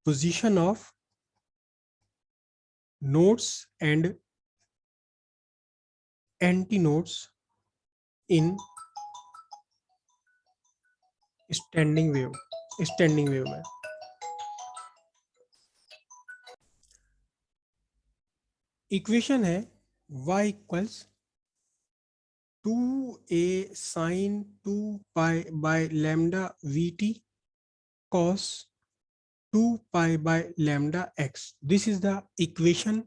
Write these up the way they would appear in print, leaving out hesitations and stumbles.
position of nodes and antinodes in standing wave में equation है y equals 2a sin 2 pi by lambda vt cos 2 pi by lambda x. This is the equation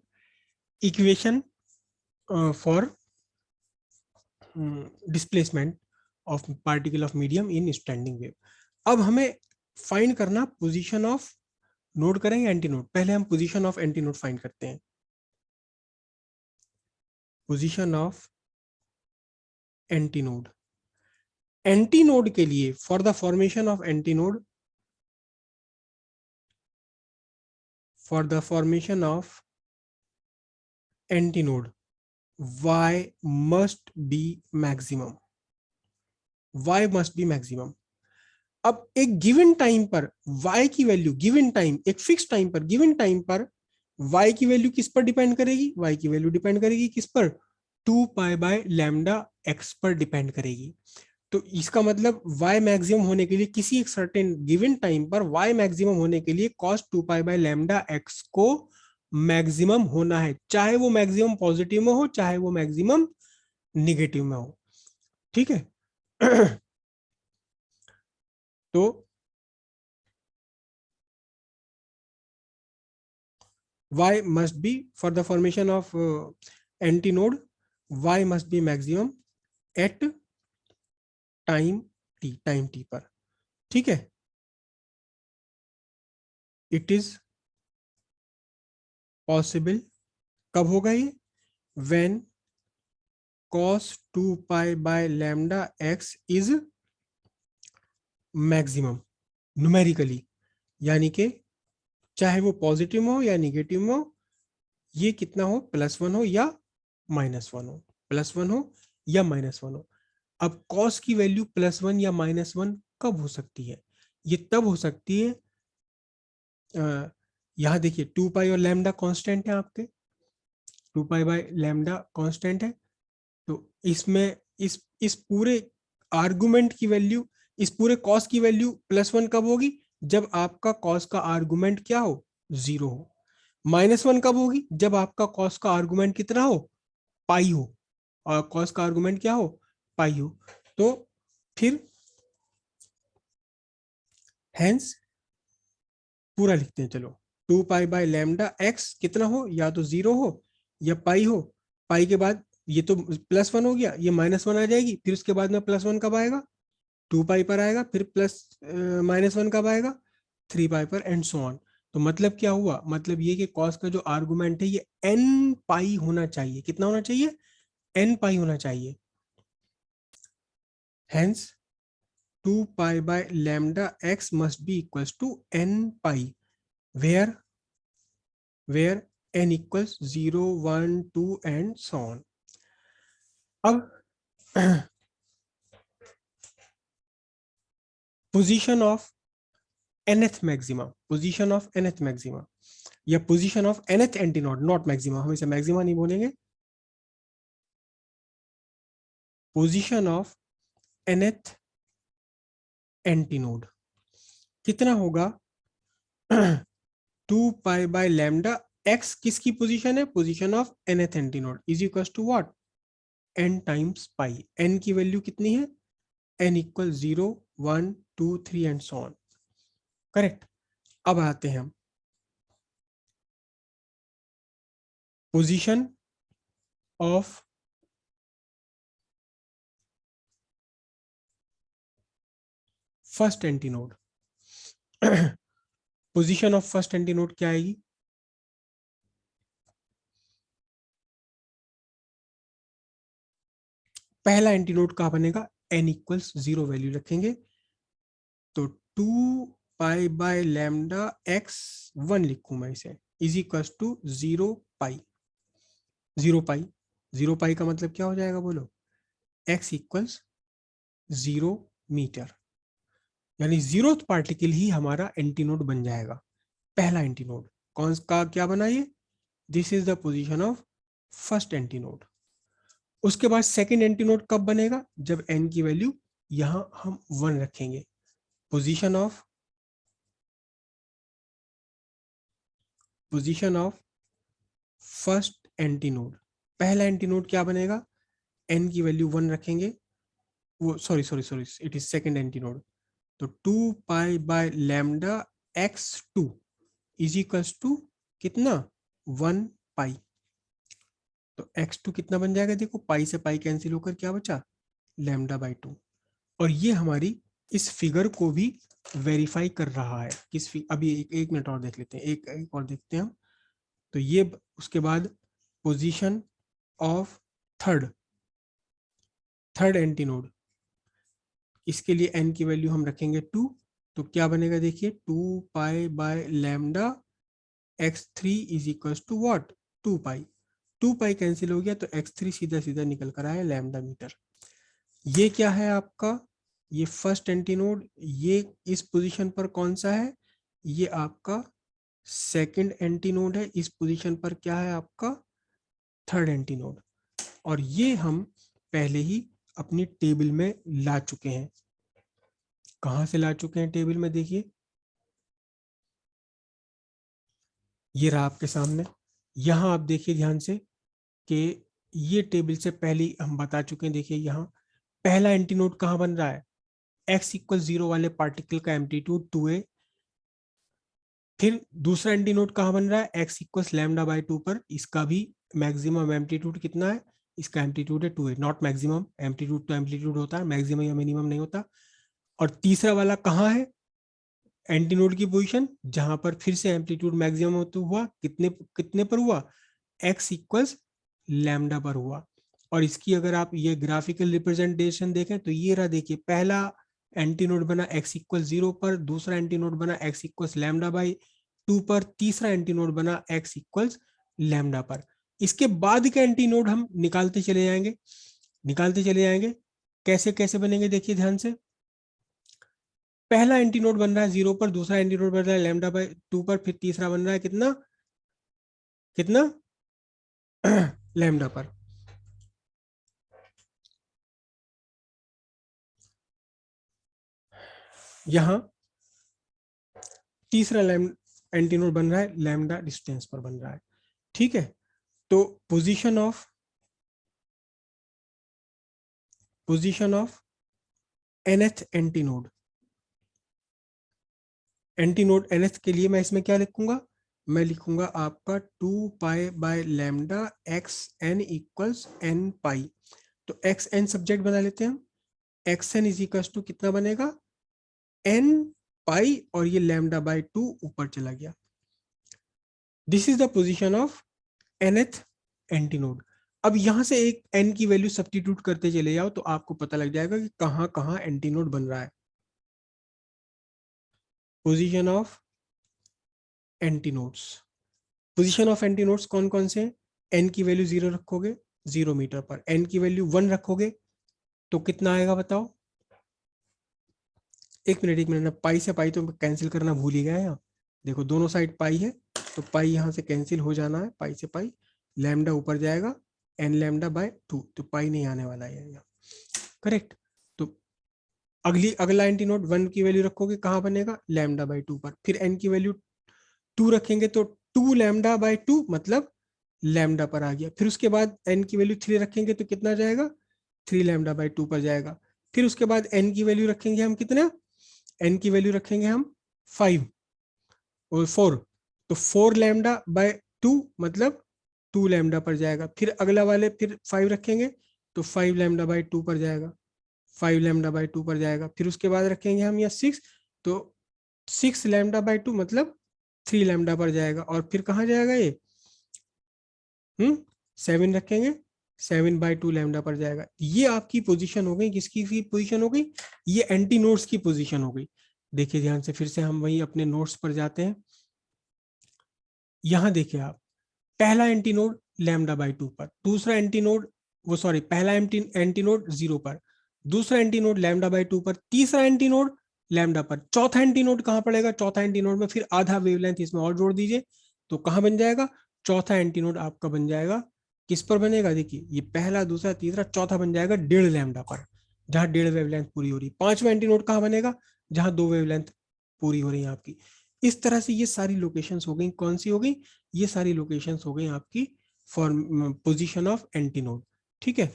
for displacement of particle of medium in standing wave. अब हमें find करना position of node करेंगे anti node. पहले हम position of anti node find करते हैं. Position of anti node. Anti node के लिए for the formation of anti node, for the formation of anti node y must be maximum. y must be maximum. अब एक given time पर y की value, given time, एक fix time पर, given time पर y की value किस पर डिपेंड करेगी? y की वैल्यू डिपेंड करेगी किस पर? 2 पाई बाय लैम्डा x पर डिपेंड करेगी. तो इसका मतलब y मैक्सिमम होने के लिए किसी एक सर्टेन गिवन टाइम पर y मैक्सिमम होने के लिए cos 2 pi by lambda x को मैक्सिमम होना है, चाहे वो मैक्सिमम पॉजिटिव में हो चाहे वो मैक्सिमम निगेटिव में हो. ठीक है. तो y must be for the formation of antinode, y must be maximum at time t पर. ठीक है. It is possible. कब होगा ये? when cos 2 pi by lambda x is maximum numerically, यानी कि चाहे वो पॉजिटिव में हो या निगेटिव में हो, ये कितना हो, +1 हो या -1 हो, +1 हो या -1 हो. अब cos की वैल्यू +1 या -1 कब हो सकती है? ये तब हो सकती है, यहां देखिए 2 पाई और लैम्डा कांस्टेंट है आपके, 2 पाई बाय लैम्डा कांस्टेंट है. तो इसमें इस पूरे आर्गुमेंट की वैल्यू, इस पूरे कॉस की वैल्यू +1 कब होगी? जब आपका कॉस का आर्गुमेंट क्या हो? 0 हो. -1 कब होगी? जब आपका कॉस का आर्गुमेंट कितना हो? पाई हो. और कॉस का आर्गुमेंट क्या हो? पाई हो. तो फिर हेंस पूरा लिखते हैं. चलो 2 पाई बाय लैम्डा एक्स कितना हो? या तो 0 हो या पाई हो. पाई के बाद ये तो +1 हो गया, ये -1 आ जाएगी. फिर उसके बाद में +1 कब आएगा? 2 पाई पर आएगा. फिर -1 कब आएगा? 3 पाई पर, एंड सो ऑन. तो मतलब क्या हुआ? मतलब ये कि कॉस का जो आर्गुमेंट है ये n पाई होना चाहिए. कितना होना चाहिए? n पाई होना चाहिए. Hence 2 pi by lambda x must be equals to n pi, where n equals 0, 1, 2 and so on. अब position of nth maxima, position of nth maxima या position of nth antinode, not maxima, हम इसे maxima नहीं बोलेंगे. Position of nth antinode कितना होगा? 2 pi by lambda x किसकी position है? Position of nth antinode is equal to what? n times pi. n की वैल्यू कितनी है? n इक्वल 0, 1, 2, 3 एंड सो ऑन. करेक्ट. अब आते हैं हम position of first antinode. Position of first antinode क्या आएगी? पहला एंटीनोड कहाँ बनेगा? n इक्वल्स 0 वैल्यू रखेंगे. तो 2 पाई बाय लैम्डा x 1 लिखूं मैं इसे, इज इक्वल्स टू 0 पाई. 0 पाई, 0 पाई का मतलब क्या हो जाएगा बोलो? x इक्वल्स 0 मीटर, यानी 0th पार्टिकल ही हमारा एंटीनोड बन जाएगा. पहला एंटी नोड कौन का क्या बना ये, this is the position of first anti node. उसके बाद सेकंड एंटी नोड कब बनेगा, जब n की वैल्यू यहां हम 1 रखेंगे। Position of first antinode, पहला एंटी नोड क्या बनेगा, n की वैल्यू 1 रखेंगे, वो sorry sorry sorry it is second antinode. तो 2 pi by lambda x2 is equals to कितना 1 पाई। तो x2 कितना बन जाएगा, देखो पाई से पाई कैंसिल होकर क्या बचा, लैम्डा बाई 2। और ये हमारी इस फिगर को भी वेरीफाई कर रहा है। अभी एक मिनट और देख लेते हैं, एक और देखते हैं हम। तो ये उसके बाद position of third anti node, इसके लिए n की वैल्यू हम रखेंगे 2। तो क्या बनेगा देखिए, 2 pi by lambda x3 is equal to what, 2 pi. 2 pi cancel हो गया तो x3 सीधा सीधा निकल कर आया लैम्डा मीटर। ये क्या है आपका, ये फर्स्ट एंटी नोड, ये इस पोजीशन पर कौन सा है, ये आपका सेकंड एंटी नोड है, इस पोजीशन पर क्या है आपका थर्ड एंटी नोड। और ये हम पहले ही अपनी टेबल में ला चुके हैं। कहां से ला चुके हैं टेबल में, देखिए ये रहा आपके सामने। यहां आप देखिए ध्यान से कि ये टेबल से पहले ही हम बता चुके हैं। देखिए यहाँ पहला एंटी नोड कहां बन रहा है, x इक्वल 0 वाले पार्टिकल का एम्पलीट्यूड 2a। फिर दूसरा एंटी नोड कहां बन रहा है, x इक्वल लैम्डा बाई 2 पर, इसका भी मैक्सिमम एम्पलीट्यूड कितना है, इसका एम्पलीट्यूड है 2a, नॉट मैक्सिमम। एम्पलीट्यूड तो एम्पलीट्यूड होता है, मैक्सिमम या मिनिमम नहीं होता। और तीसरा वाला कहाँ है, एंटी नोड की पोजीशन जहां पर फिर से एम्पलीट्यूड मैक्सिमम हुआ, कितने कितने पर हुआ, x इक्वल्स लैम्डा पर हुआ। और इसकी अगर आप ये ग्राफिकल रिप्रेजेंटेशन देखें तो ये रहा, देखिए पहला एंटी नोड बना x इक्वल 0 पर, दूसरा एंटी नोड बना x इक्वल्स लैम्डा बाई 2 पर, तीसरा एंटी नोड बना x इक्वल्स लैम्डा पर। इसके बाद का एंटी नोड हम निकालते चले जाएंगे। कैसे कैसे बनेंगे देखिए ध्यान से। पहला एंटी नोड बन रहा है 0 पर, दूसरा एंटी नोड बन रहा है लैम्डा बाई 2 पर, फिर तीसरा बन रहा है कितना कितना लैम्डा पर। यहां तीसरा एंटी नोड बन रहा है लैम्डा डिस्टेंस पर बन रहा है। ठीक है, तो position of nth anti node nth के लिए मैं इसमें क्या लिखूंगा, मैं लिखूंगा आपका 2 pi by lambda x n equals n pi. तो एक्स एन सब्जेक्ट बना लेते हैं हम, x n is equals to कितना बनेगा एन पाई, और ये लैम्डा बाय 2 ऊपर चला गया। This is the position of nth anti node. अब यहां से एक n की वैल्यू सब्स्टिट्यूट करते चले जाओ तो आपको पता लग जाएगा कि कहां कहां एंटी नोड बन रहा है। पोजीशन ऑफ एंटी नोड्स, कौन कौन से हैं, n की वैल्यू 0 रखोगे 0 मीटर पर, n की वैल्यू 1 रखोगे तो कितना आएगा बताओ। एक मिनट, पाई से पाई तो कैंसिल करना भूल ही गया यहाँ। देखो दोनों साइड पाई है, तो पाई यहाँ से कैंसिल हो जाना है, पाई से पाई, लैम्डा ऊपर जाएगा एन लैम्डा बाय 2, तो पाई नहीं आने वाला है यहाँ, करेक्ट। तो अगला एंटी नोड 1 की वैल्यू रखोगे कहाँ बनेगा, लैम्डा बाय 2 पर। फिर n की वैल्यू 2 रखेंगे तो 2 लैम्डा बाय 2 मतलब लैम्डा पर आ गया। फिर उसके बाद n की वैल्यू 3 रखेंगे तो कितना जाएगा, 3 लैम्डा बाय 2 पर जाएगा। फिर उसके बाद n की वैल्यू रखेंगे हम कितना, n की वैल्यू रखेंगे हम 5 और 4, तो 4 लैम्डा बाय 2 मतलब 2 लैम्डा पर जाएगा। फिर अगला वाले फिर 5 रखेंगे तो 5 लैम्डा बाय 2 पर जाएगा, 5 लैम्डा बाय 2 पर जाएगा। फिर उसके बाद रखेंगे हम या 6, तो 6 लैम्डा बाय 2 मतलब 3 लैम्डा पर जाएगा। और फिर कहाँ जाएगा ये 7 रखेंगे, 7 बाय 2 लैम्डा पर जाएगा। ये आपकी पोजीशन हो गई, किसकी पोजीशन हो गई, ये एंटी नोड्स की पोजीशन हो गई। देखिए ध्यान से, फिर से हम वही अपने नोट्स पर जाते हैं। यहां देखिए आप, पहला एंटी नोड लैम्डा बाय 2 पर, दूसरा एंटी नोड पहला एंटी नोड 0 पर, दूसरा एंटी नोड लैम्डा बाय 2 पर, तीसरा एंटी नोड लैम्डा पर। चौथा एंटी नोड कहाँ पड़ेगा, चौथा एंटी नोड में फिर आधा वेवलेंथ इसमें और जोड़ दीजिए, तो कहाँ बन जाएगा, चौथा एंटी नोड आपका बन जाएगा, किस पर बनेगा, देखिए ये पहला दूसरा तीसरा चौथा बन जाएगा 1.5 लैम्डा पर, जहां 1.5 वेवलेंथ पूरी हो रही। पांचवा एंटी नोड कहाँ बनेगा, जहां 2 वेवलेंथ पूरी हो रही है आपकी। इस तरह से ये सारी लोकेशंस हो गई, कौन सी हो गई, ये सारी लोकेशंस हो गई आपकी for position of anti node. ठीक है।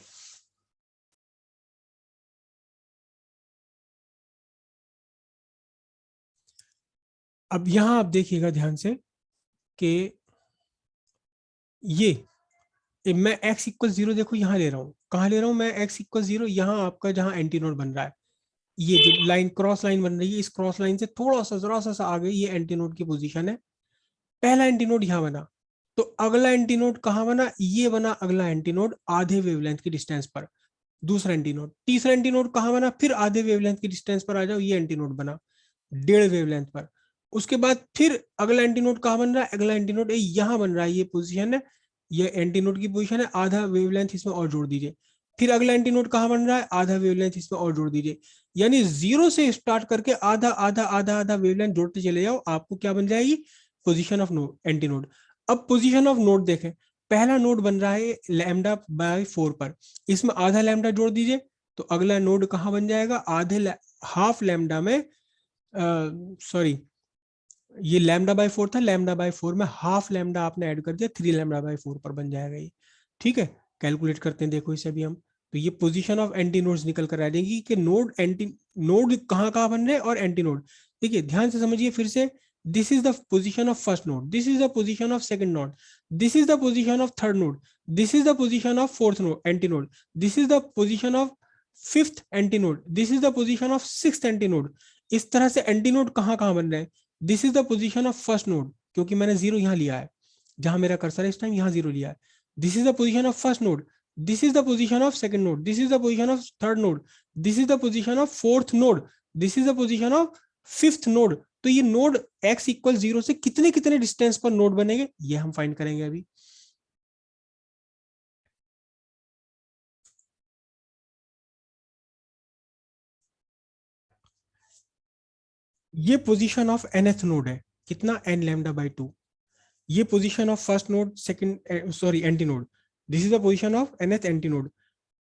अब यहां आप देखिएगा ध्यान से कि ये मैं x इक्वल 0 देखो यहाँ ले रहा हूँ, कहाँ ले रहा हूँ मैं, x इक्वल 0 यहाँ आपका जहाँ एंटी नोड बन रहा है, ये जो लाइन क्रॉस लाइन बन रही है, इस क्रॉस लाइन से थोड़ा सा जरा सा आगे ये एंटी नोड की पोजीशन है। पहला एंटी नोड यहाँ बना, तो अगला एंटी नोड कहाँ बना, ये बना अगला एंटी नोड आधे वेवलेंथ की डिस्टेंस पर। दूसरा एंटी नोड, तीसरा एंटी नोड कहाँ बना, फिर आधे वेवलेंथ की डिस्टेंस पर आ जाओ, ये एंटी नोड बना 1.5 वेवलेंथ पर। उसके बाद फिर अगला एंटी नोड कहाँ बन रहा है, अगला एंटी नोड यहाँ बन रहा है, ये पोजीशन है, ये एंटी नोड की पोजीशन है, आधा वेवलेंथ इसमें और जोड़ दीजिए। फिर अगला एंटी नोड कहाँ बन रहा है, आधा वेवलेंथ इसमें और जोड़ दीजिए। यानी 0 से स्टार्ट करके आधा आधा आधा आधा वेवलेंथ जोड़ते चले जाओ, आपको क्या बन जाएगी, position of node, anti node. अब पोजीशन ऑफ नोड देखें, पहला नोड बन रहा है लैम्डा बाय 4 पर, इसमें आधा लैम्डा जोड़ दीजिए, तो अगला नोड कहाँ बन जाएगा, हाफ लैम्डा में, सॉरी ये लैम्डा बाय 4 था, लैम्डा बाय 4 में हाफ लैम्डा आपने ऐड कर दिया, 3 लैम्डा बाय 4 पर बन जाएगा ये। ठीक है, कैलकुलेट करते हैं, देखो इसे भी हम, तो ये पोजीशन ऑफ एंटी नोड्स निकल कर आ जाएगी कि नोड एंटी नोड कहाँ कहाँ बन रहे हैं और एंटी नोड। देखिए ध्यान से समझिए फिर से, this is the position of first node, this is the position of second node, this is the position of third node, this is the position of fourth node anti node, this is the position of fifth anti node, this is the position of sixth anti node. इस तरह से anti node कहाँ कहाँ बन रहे हैं। This is the position of first node, क्योंकि मैंने जीरो यहां लिया है, जहां मेरा कर्सर है इस टाइम यहां जीरो लिया है। This is the position of first node, this is the position of second node, this is the position of third node, this is the position of fourth node, this is the position of fifth node. तो ये node x equal 0 से कितने कितने distance पर node बनेंगे, ये हम find करेंगे अभी। ये पोजीशन ऑफ nth नोड है, कितना, n लैम्डा बाई 2। ये position of first node, second sorry anti node, this is the position of nth anti node,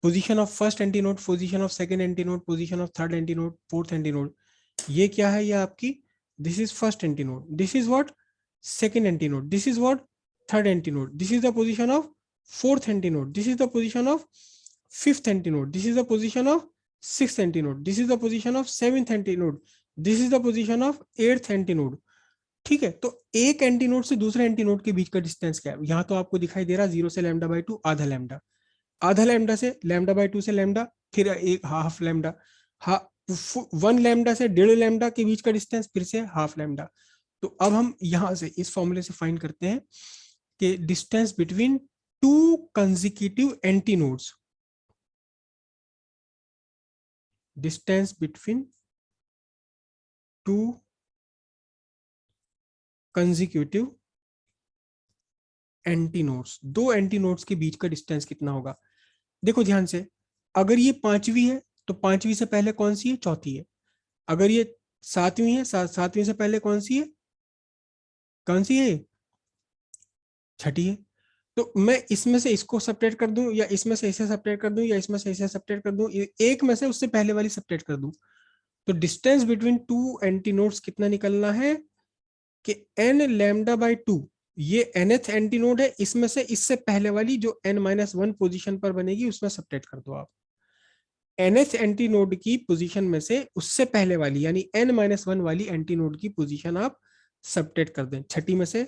position of first anti node, position of second anti node, position of third anti node, fourth anti node. ये क्या है, ये आपकी, this is first anti node, this is what, second anti node, this is what, third anti node, this is the position of fourth anti node, this is the position of fifth anti node, this is the position of sixth anti node, this is the position of seventh anti node, this is the position of eighth anti node. ठीक है, तो एक anti node से दूसरे anti node के बीच का distance क्या है, यहाँ तो आपको दिखाई दे रहा है 0 से लैम्डा बाई 2 आधा लैम्डा, आधा लैम्डा से लैम्डा बाई 2 से लैम्डा, फिर एक हाफ लैम्डा, हा, 1 लैम्डा से 1.5 लैम्डा के बीच का डिस्टेंस, फिर से हाफ लैम्डा। तो अब हम यहां से इस फॉर्मूले से फाइंड करते हैं कि distance between two consecutive anti nodes, distance between two consecutive anti nodes, दो एंटी नोड्स के बीच का डिस्टेंस कितना होगा। देखो ध्यान से, अगर ये पांचवी है तो पांचवी से पहले कौन सी है, चौथी है। अगर ये सातवीं है, सातवीं से पहले कौन सी है, कौन सी है, छठी है। तो मैं इसमें से इसको सेपरेट कर दूं, या इसमें से इसे सेपरेट कर दूं, या इसमें से इसे सेपरेट कर दूं, एक में से उससे पहले वाली सेपरेट कर दूं, तो distance between to anti nodes कितना निकलना है कि n लैम्डा बाई 2, ये nth एंटी नोड है, इसमें से इससे पहले वाली जो n-1 पोजीशन पर बनेगी उसमें सेपरेट कर दो आप। nth एंटी नोड की पोजीशन में से उससे पहले वाली यानी n-1 वाली एंटी नोड की पोजीशन आप सब्ट्रैक्ट कर दें, छठी में से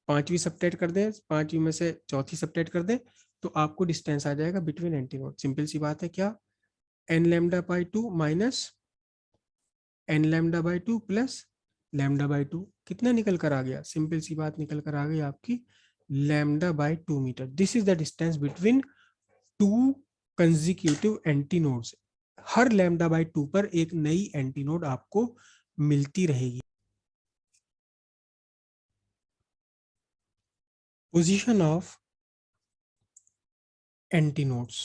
पांचवी सब्ट्रैक्ट कर दें, पांचवी में से चौथी सब्ट्रैक्ट कर दें, तो आपको डिस्टेंस आ जाएगा बिटवीन एंटी नोड। सिंपल सी बात है, क्या, n lambda by 2 minus n lambda by 2 plus lambda by 2, कितना निकल कर आ गया, सिंपल सी बात निकल कर आ गई आपकी lambda by 2 metre. This is the distance between two consecutive antinodes. हर लैम्डा बाई 2 पर एक नई एंटी नोड आपको मिलती रहेगी। Position of antinodes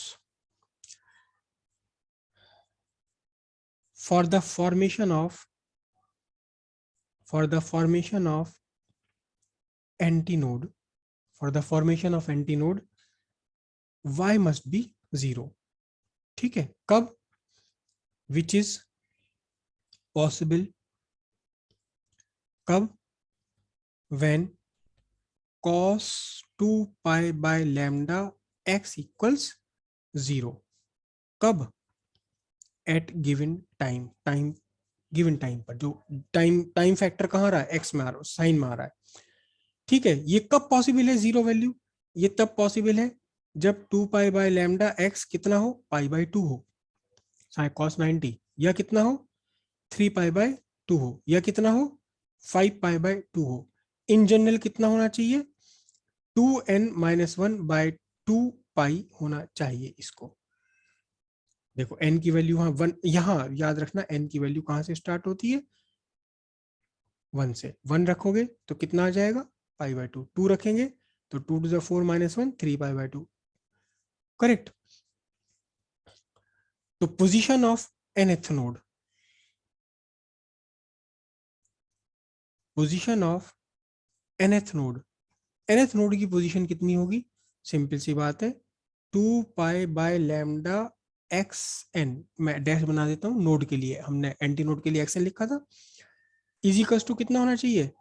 for the formation of antinode, y must be 0. ठीक है, कब? which is possible, कब? when cos 2 pi by lambda x equals 0. कब? at given time given time पर, जो टाइम फैक्टर कहाँ रहा है, एक्स में आ रहा है, साइन में आ रहा है. ठीक है, ये कब पॉसिबल है जीरो वैल्यू? ये तब पॉसिबल है जब 2 पाई बाय लैम्डा एक्स कितना हो, पाई बाय 2 हो, साइन कॉस 90, या कितना हो, 3 पाई बाय 2 हो, या कितना हो, 5 पाई बाय 2 हो. इन जनरल कितना होना चाहिए, 2n-1 बाय 2 पाई होना चाहिए इसको. देखो n की वैल्यू यहाँ 1, यहाँ याद रखना n की वैल्यू कहाँ से स्टार्ट होती है, 1 से. 1 रखोगे तो कितना आ जाएगा, पाई बाय 2. 2 रखेंगे तो 2 to the 4 - 1, 3 pi by 2. Correct. तो position of nth node, position of nth node, nth node की पोजीशन कितनी होगी, सिंपल सी बात है, 2 pi by lambda x N. मैं डैश बना देता हूं नोड के लिए, हमने एंटी नोड के लिए एक्स एन लिखा था. इजिकल्स टू कितना होना चाहिए,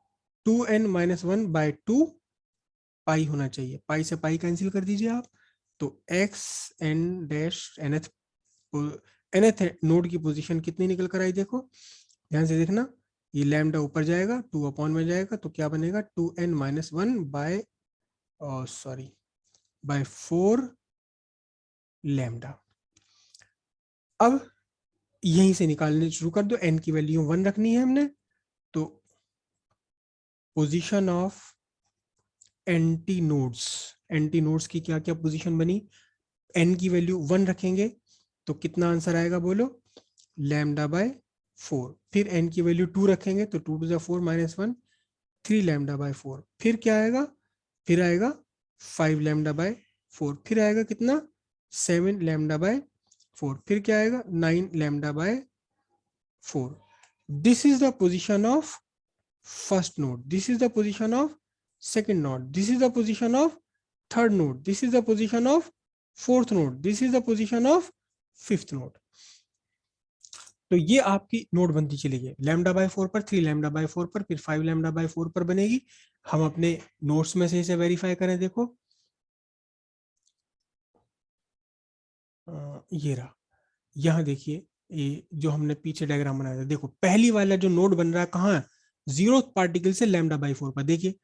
2n-1 बाय 2 पाई होना चाहिए. पाई से पाई कैंसिल कर दीजिए आप, तो x N dash nth node की पोजीशन कितनी निकल कर आई, देखो ध्यान से देखना, ये लैम्डा ऊपर जाएगा, 2 अपॉन में जाएगा, तो क्या बनेगा, 2n-1 bye sorry bye 4 lambda. अब यहीं से निकालने शुरू कर दो, n की वैल्यू 1 रखनी है हमने, तो पोजीशन ऑफ एंटी नोड्स की क्या क्या पोजीशन बनी, n की वैल्यू 1 रखेंगे तो कितना आंसर आएगा, बोलो, लैम्डा बाय 4. फिर n की वैल्यू 2 रखेंगे तो 2 to the 4 - 1, 3 लैम्डा बाय 4. फिर क्या आएगा, फिर आएगा 5 लैम्डा बाय 4. फिर आएगा कितना, 7 लैम्डा बाय 4. फिर क्या आएगा, 9 lambda by 4. This is the position of first node, this is the position of second node, this is the position of third node, this is the position of fourth node, this is the position of fifth node. तो ये आपकी node बनती चली गई, lambda by 4 पर, 3 lambda by 4 पर, फिर 5 lambda by 4 पर बनेगी. हम अपने नोट्स में से इसे वेरीफाई करें, देखो ये रहा, यहाँ देखिए, ये जो हमने पीछे डायग्राम बनाया था, देखो पहली वाला जो नोड बन रहा है कहाँ है, जीरो पार्टिकल से लैम्डा बाय 4 पर. देखिए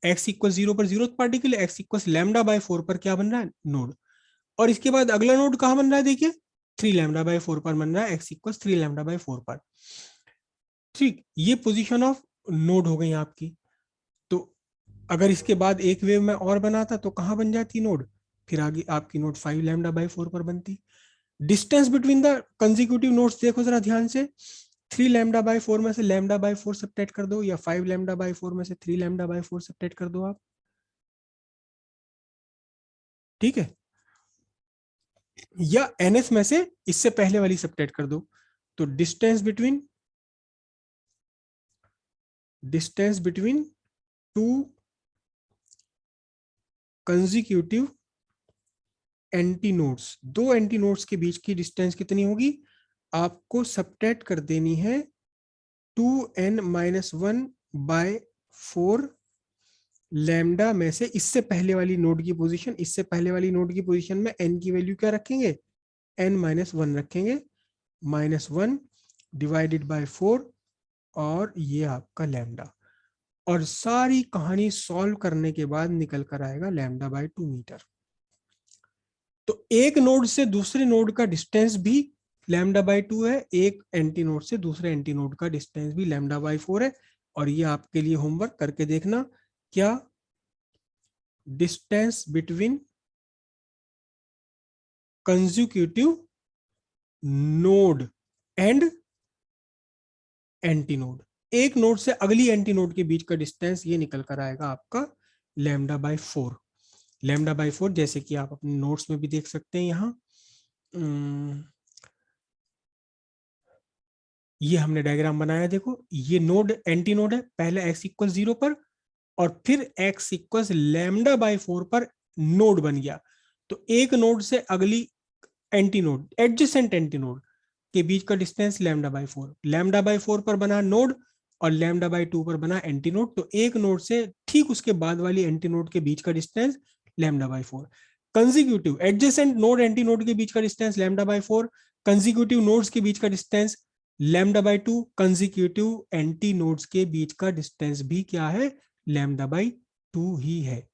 x इक्वल 0 पर zero particle, x equal lambda by 4 पर क्या बन रहा है, नोड. और इसके बाद अगला नोड कहाँ बन रहा है, देखिए 3 लैम्डा बाय 4 पर बन रहा है, x इक्वल 3 लैम्डा बाय 4 पर. ठीक, ये पोजीशन ऑफ नोड हो गई आपकी. तो अगर इसके बाद एक वेव में और बनाता तो कहाँ बन जाती नोड, फिर आगे आपकी नोड 5 लैम्डा बाय 4 पर बनती. Distance between the consecutive nodes देखो जरा ध्यान से, 3 लैम्डा बाय 4 में से लैम्डा बाय 4 सब्ट्रैक्ट कर दो, या 5 लैम्डा बाय 4 में से 3 लैम्डा बाय 4 सब्ट्रैक्ट कर दो आप. ठीक है, या एनएस में से इससे पहले वाली सब्ट्रैक्ट कर दो. तो distance between two consecutive anti nodes, दो एंटी नोड्स के बीच की डिस्टेंस कितनी होगी, आपको सब्ट्रैक्ट कर देनी है 2n-1 बाय 4 लैम्डा में से इससे पहले वाली नोड की पोजीशन. इससे पहले वाली नोड की पोजीशन में n की वैल्यू क्या रखेंगे, n-1 रखेंगे, -1 डिवाइडेड बाय 4, और ये आपका लैम्डा. और सारी कहानी सॉल्व करने के बाद निकल कर आएगा लैम्डा बाय 2 मीटर. तो एक नोड से दूसरे नोड का डिस्टेंस भी लैम्डा बाय 2 है, एक एंटी नोड से दूसरे एंटी नोड का डिस्टेंस भी लैम्डा बाय 4 है. और ये आपके लिए होमवर्क करके देखना, क्या distance between consecutive node and anti node, एक नोड से अगली एंटी नोड के बीच का डिस्टेंस ये निकल कर आएगा आपका लैम्डा बाय 4. लैम्डा बाय 4 जैसे कि आप अपने नोट्स में भी देख सकते हैं, यहाँ ये हमने डायग्राम बनाया, देखो ये नोड एंटी नोड है, पहले x इक्वल 0 पर और फिर x इक्वल लैम्डा बाई 4 पर नोड बन गया। तो एक नोड से अगली anti node, adjacent anti node के बीच का distance lambda by 4, lambda by 4 पर बना नोड और लैम्डा बाई 2 पर बना एंटी नोड। तो एक नोड से ठीक उसके बाद वाली एंटी नोड के बीच का distance lambda by 4। Consecutive adjacent node anti node के बीच का distance lambda by 4, consecutive nodes के बीच का distance lambda by 2, consecutive anti nodes के बीच का डिस्टेंस भी क्या है, लैम्डा बाई 2 ही है।